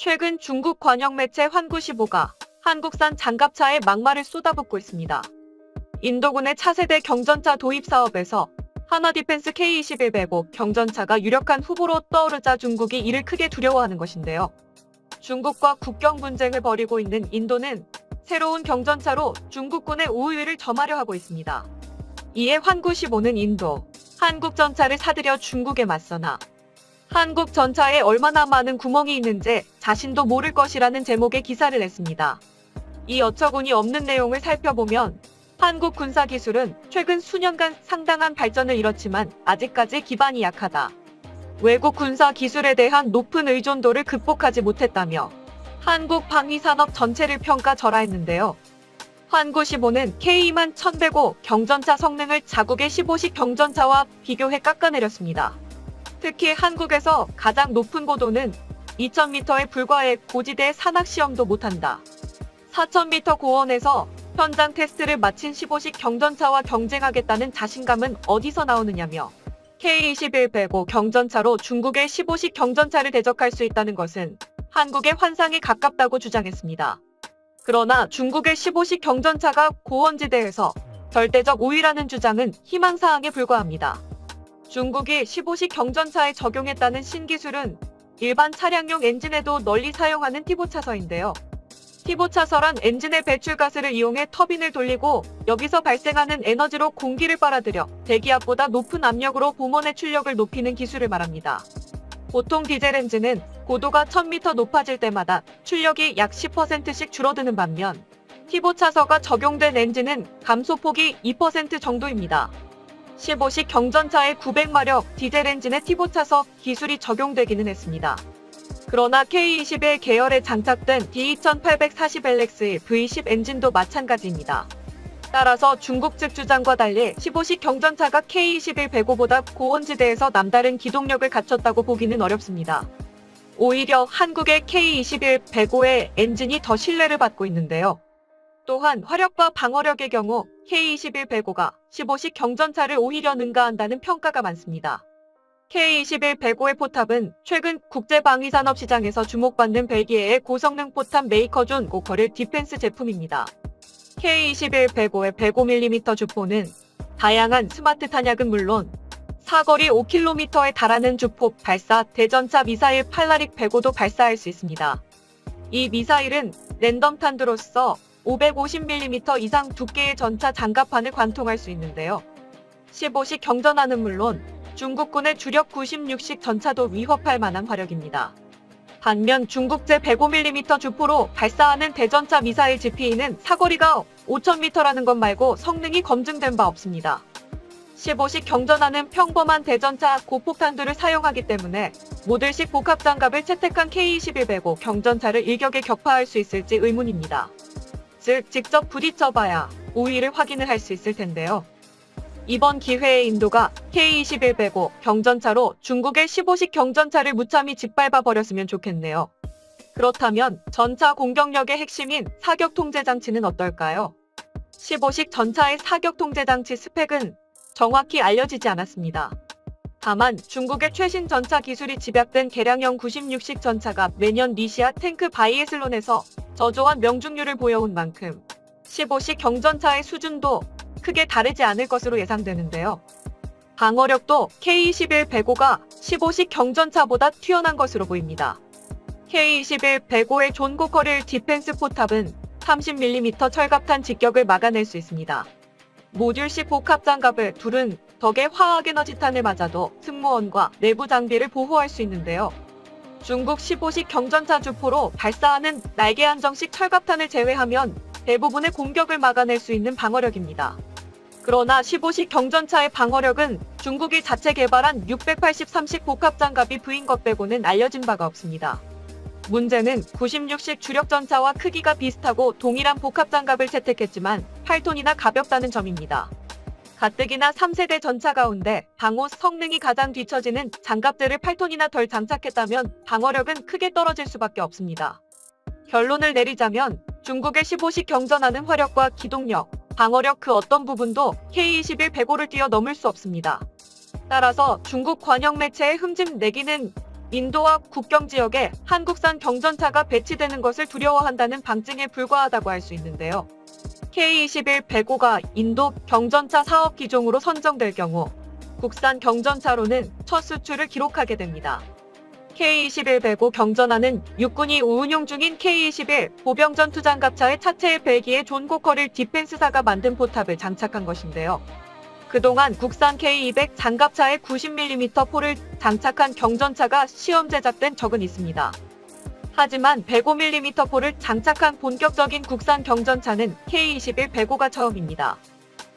최근 중국 관영 매체 환구15가 한국산 장갑차에 막말을 쏟아붓고 있습니다. 인도군의 차세대 경전차 도입 사업에서 하나디펜스 K21 경전차가 유력한 후보로 떠오르자 중국이 이를 크게 두려워하는 것인데요. 중국과 국경 분쟁을 벌이고 있는 인도는 새로운 경전차로 중국군의 우위를 점하려 하고 있습니다. 이에 환구15는 인도, 한국 전차를 사들여 중국에 맞서나 한국 전차에 얼마나 많은 구멍이 있는지 자신도 모를 것이라는 제목의 기사를 냈습니다. 이 어처구니 없는 내용을 살펴보면 한국 군사 기술은 최근 수년간 상당한 발전을 이뤘지만 아직까지 기반이 약하다. 외국 군사 기술에 대한 높은 의존도를 극복하지 못했다며 한국 방위산업 전체를 평가절하했는데요. 환구15는 K21,105 경전차 성능을 자국의 15식 경전차와 비교해 깎아내렸습니다. 특히 한국에서 가장 높은 고도는 2000m에 불과해 고지대에 산악시험도 못한다. 4000m 고원에서 현장 테스트를 마친 15식 경전차와 경쟁하겠다는 자신감은 어디서 나오느냐며 K2105 경전차로 중국의 15식 경전차를 대적할 수 있다는 것은 한국의 환상에 가깝다고 주장했습니다. 그러나 중국의 15식 경전차가 고원지대에서 절대적 우위라는 주장은 희망사항에 불과합니다. 중국이 15식 경전차에 적용했다는 신기술은 일반 차량용 엔진에도 널리 사용하는 티보차서인데요. 티보차서란 엔진의 배출가스를 이용해 터빈을 돌리고 여기서 발생하는 에너지로 공기를 빨아들여 대기압보다 높은 압력으로 보먼의 출력을 높이는 기술을 말합니다. 보통 디젤 엔진은 고도가 1000m 높아질 때마다 출력이 약 10%씩 줄어드는 반면 티보차서가 적용된 엔진은 감소폭이 2% 정도입니다. 15식 경전차의 900마력 디젤 엔진에 티보차서 기술이 적용되기는 했습니다. 그러나 K21 계열에 장착된 D2840LX V10 엔진도 마찬가지입니다. 따라서 중국 측 주장과 달리 15식 경전차가 K21-105보다 고원지대에서 남다른 기동력을 갖췄다고 보기는 어렵습니다. 오히려 한국의 K21-105의 엔진이 더 신뢰를 받고 있는데요. 또한 화력과 방어력의 경우 K21-105가 15식 경전차를 오히려 능가한다는 평가가 많습니다. K21-105의 포탑은 최근 국제방위산업 시장에서 주목받는 벨기에의 고성능 포탑 메이커 존 고커를 디펜스 제품입니다. K21-105의 105mm 주포는 다양한 스마트 탄약은 물론 사거리 5km에 달하는 주포 발사 대전차 미사일 팔라릭 105도 발사할 수 있습니다. 이 미사일은 랜덤탄두로서 550mm 이상 두께의 전차 장갑판을 관통할 수 있는데요. 15식 경전화는 물론 중국군의 주력 96식 전차도 위협할 만한 화력입니다. 반면 중국제 105mm 주포로 발사하는 대전차 미사일 GPE는 사거리가 5000m라는 것 말고 성능이 검증된 바 없습니다. 15식 경전화는 평범한 대전차 고폭탄두를 사용하기 때문에 모듈식 복합장갑을 채택한 K21-105 경전차를 일격에 격파할 수 있을지 의문입니다. 즉 직접 부딪혀봐야 우위를 확인을 할 수 있을 텐데요. 이번 기회에 인도가 K21-105 경전차로 중국의 15식 경전차를 무참히 짓밟아 버렸으면 좋겠네요. 그렇다면 전차 공격력의 핵심인 사격 통제 장치는 어떨까요? 15식 전차의 사격 통제 장치 스펙은 정확히 알려지지 않았습니다. 다만 중국의 최신 전차 기술이 집약된 개량형 96식 전차가 매년 리시아 탱크 바이애슬론에서 저조한 명중률을 보여온 만큼 15식 경전차의 수준도 크게 다르지 않을 것으로 예상되는데요. 방어력도 K21-105가 15식 경전차보다 뛰어난 것으로 보입니다. K21-105의 존 고커릴 디펜스 포탑은 30mm 철갑탄 직격을 막아낼 수 있습니다. 모듈식 복합장갑을 둘은 덕에 화학에너지탄을 맞아도 승무원과 내부 장비를 보호할 수 있는데요. 중국 15식 경전차 주포로 발사하는 날개 안정식 철갑탄을 제외하면 대부분의 공격을 막아낼 수 있는 방어력입니다. 그러나 15식 경전차의 방어력은 중국이 자체 개발한 683식 복합장갑이 부인 것 빼고는 알려진 바가 없습니다. 문제는 96식 주력 전차와 크기가 비슷하고 동일한 복합장갑을 채택했지만 8톤이나 가볍다는 점입니다. 가뜩이나 3세대 전차 가운데 방호 성능이 가장 뒤처지는 장갑들을 8톤이나 덜 장착했다면 방어력은 크게 떨어질 수밖에 없습니다. 결론을 내리자면 중국의 15식 경전하는 화력과 기동력, 방어력 그 어떤 부분도 K21-105를 뛰어넘을 수 없습니다. 따라서 중국 관영 매체의 흠집 내기는 인도와 국경 지역에 한국산 경전차가 배치되는 것을 두려워한다는 방증에 불과하다고 할 수 있는데요. K21-105가 인도 경전차 사업 기종으로 선정될 경우 국산 경전차로는 첫 수출을 기록하게 됩니다. K21-105 경전하는 육군이 운용 중인 K21 보병 전투장갑차의 차체의 벨기에 존 코커릴 디펜스사가 만든 포탑을 장착한 것인데요. 그동안 국산 K200 장갑차에 90mm 포를 장착한 경전차가 시험 제작된 적은 있습니다. 하지만 105mm 포를 장착한 본격적인 국산 경전차는 K21-105가 처음입니다.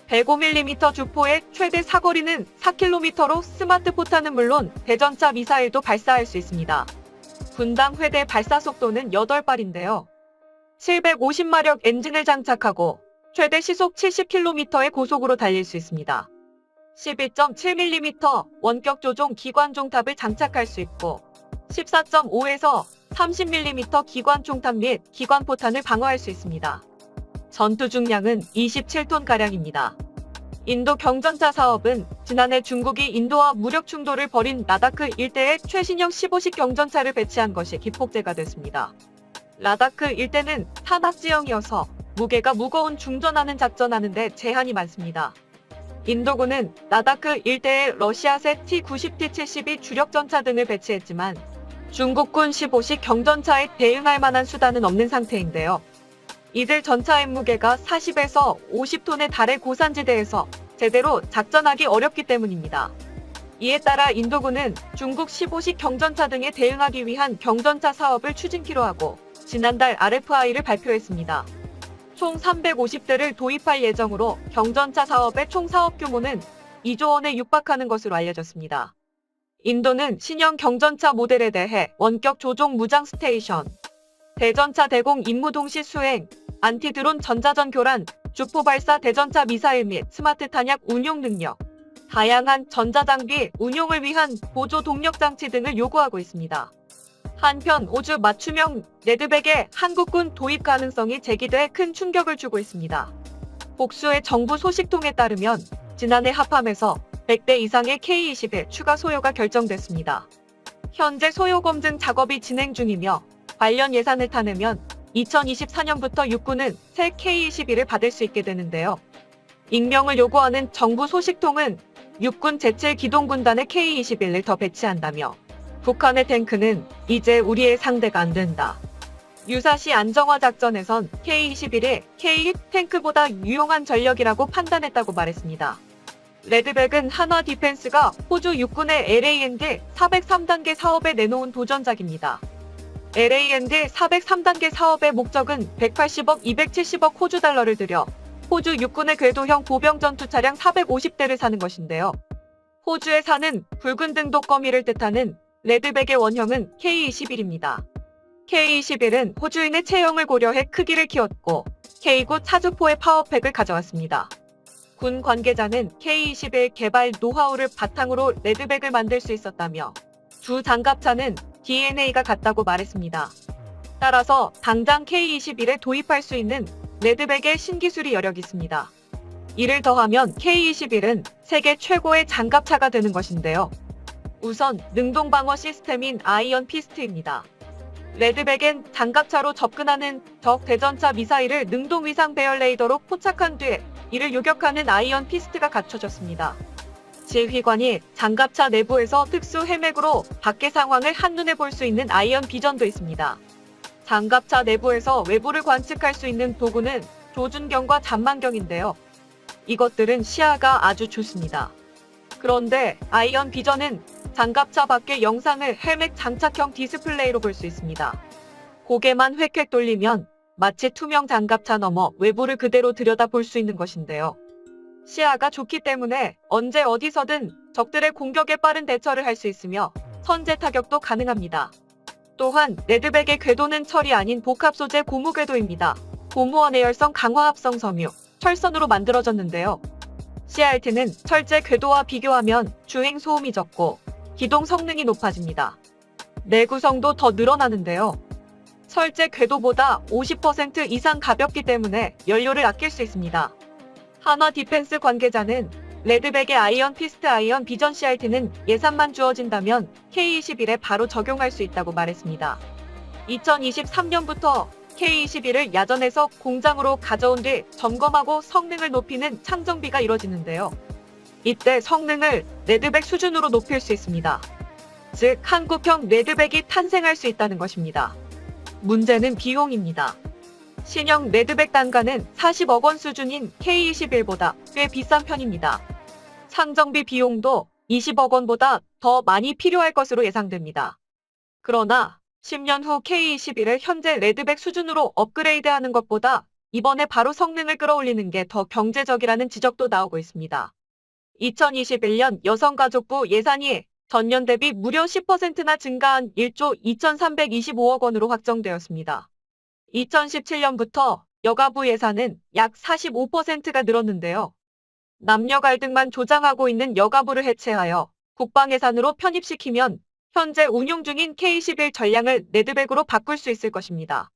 105mm 주포의 최대 사거리는 4km로 스마트 포탄은 물론 대전차 미사일도 발사할 수 있습니다. 분당 회대 발사 속도는 8발인데요. 750마력 엔진을 장착하고 최대 시속 70km의 고속으로 달릴 수 있습니다. 11.7mm 원격 조종 기관 종탑을 장착할 수 있고 14.5에서 30mm 기관 총탑 및 기관 포탄을 방어할 수 있습니다. 전투 중량은 27톤가량입니다. 인도 경전차 사업은 지난해 중국이 인도와 무력 충돌을 벌인 라다크 일대에 최신형 15식 경전차를 배치한 것이 기폭제가 됐습니다. 라다크 일대는 탄압지형이어서 무게가 무거운 중전하는 작전하는데 제한이 많습니다. 인도군은 라다크 일대에 러시아세 T-90T-72 주력전차 등을 배치했지만 중국군 15식 경전차에 대응할 만한 수단은 없는 상태인데요. 이들 전차의 무게가 40에서 50톤에 달해 고산지대에서 제대로 작전하기 어렵기 때문입니다. 이에 따라 인도군은 중국 15식 경전차 등에 대응하기 위한 경전차 사업을 추진키로 하고 지난달 RFI를 발표했습니다. 총 350대를 도입할 예정으로 경전차 사업의 총 사업 규모는 2조 원에 육박하는 것으로 알려졌습니다. 인도는 신형 경전차 모델에 대해 원격 조종 무장 스테이션, 대전차 대공 임무 동시 수행, 안티드론 전자전 교란, 주포 발사 대전차 미사일 및 스마트 탄약 운용 능력, 다양한 전자장비 운용을 위한 보조 동력 장치 등을 요구하고 있습니다. 한편 호주 맞춤형 레드백의 한국군 도입 가능성이 제기돼 큰 충격을 주고 있습니다. 복수의 정부 소식통에 따르면 지난해 하팜에서 100대 이상의 K21 추가 소요가 결정됐습니다. 현재 소요 검증 작업이 진행 중이며 관련 예산을 타내면 2024년부터 육군은 새 K21을 받을 수 있게 되는데요. 익명을 요구하는 정부 소식통은 육군 제7기동군단에 K21을 더 배치한다며 북한의 탱크는 이제 우리의 상대가 안 된다. 유사시 안정화 작전에선 K21이 K 탱크보다 유용한 전력이라고 판단했다고 말했습니다. 레드백은 한화 디펜스가 호주 육군의 LAND 403단계 사업에 내놓은 도전작입니다. LAND 403단계 사업의 목적은 180억 270억 호주 달러를 들여 호주 육군의 궤도형 보병 전투 차량 450대를 사는 것인데요. 호주에 사는 붉은 등독 거미를 뜻하는 레드백의 원형은 K21입니다. K21은 호주인의 체형을 고려해 크기를 키웠고 K9 차주포의 파워팩을 가져왔습니다. 군 관계자는 K21 개발 노하우를 바탕으로 레드백을 만들 수 있었다며 두 장갑차는 DNA가 같다고 말했습니다. 따라서 당장 K21에 도입할 수 있는 레드백의 신기술이 여력 있습니다. 이를 더하면 K21은 세계 최고의 장갑차가 되는 것인데요. 우선 능동방어 시스템인 아이언 피스트입니다. 레드백엔 장갑차로 접근하는 적 대전차 미사일을 능동위상 배열 레이더로 포착한 뒤에 이를 요격하는 아이언 피스트가 갖춰졌습니다. 지휘관이 장갑차 내부에서 특수 헤맥으로 밖의 상황을 한눈에 볼 수 있는 아이언 비전도 있습니다. 장갑차 내부에서 외부를 관측할 수 있는 도구는 조준경과 잠만경인데요. 이것들은 시야가 아주 좋습니다. 그런데 아이언 비전은 장갑차 밖의 영상을 헬멧 장착형 디스플레이로 볼 수 있습니다. 고개만 획획 돌리면 마치 투명 장갑차 너머 외부를 그대로 들여다볼 수 있는 것인데요. 시야가 좋기 때문에 언제 어디서든 적들의 공격에 빠른 대처를 할 수 있으며 선제 타격도 가능합니다. 또한 레드백의 궤도는 철이 아닌 복합 소재 고무 궤도입니다. 고무와 내열성 강화 합성 섬유, 철선으로 만들어졌는데요. CRT는 철제 궤도와 비교하면 주행 소음이 적고 기동 성능이 높아집니다. 내구성도 더 늘어나는데요. 철제 궤도보다 50% 이상 가볍기 때문에 연료를 아낄 수 있습니다. 한화 디펜스 관계자는 레드백의 아이언 피스트 아이언 비전 CRT는 예산만 주어진다면 K21에 바로 적용할 수 있다고 말했습니다. 2023년부터 K21을 야전에서 공장으로 가져온 뒤 점검하고 성능을 높이는 창정비가 이뤄지는데요. 이때 성능을 레드백 수준으로 높일 수 있습니다. 즉, 한국형 레드백이 탄생할 수 있다는 것입니다. 문제는 비용입니다. 신형 레드백 단가는 40억 원 수준인 K21보다 꽤 비싼 편입니다. 창정비 비용도 20억 원보다 더 많이 필요할 것으로 예상됩니다. 그러나 10년 후 K21을 현재 레드백 수준으로 업그레이드하는 것보다 이번에 바로 성능을 끌어올리는 게 더 경제적이라는 지적도 나오고 있습니다. 2021년 여성가족부 예산이 전년 대비 무려 10%나 증가한 1조 2,325억 원으로 확정되었습니다. 2017년부터 여가부 예산은 약 45%가 늘었는데요. 남녀 갈등만 조장하고 있는 여가부를 해체하여 국방 예산으로 편입시키면 현재 운용 중인 K21 전량을 레드백으로 바꿀 수 있을 것입니다.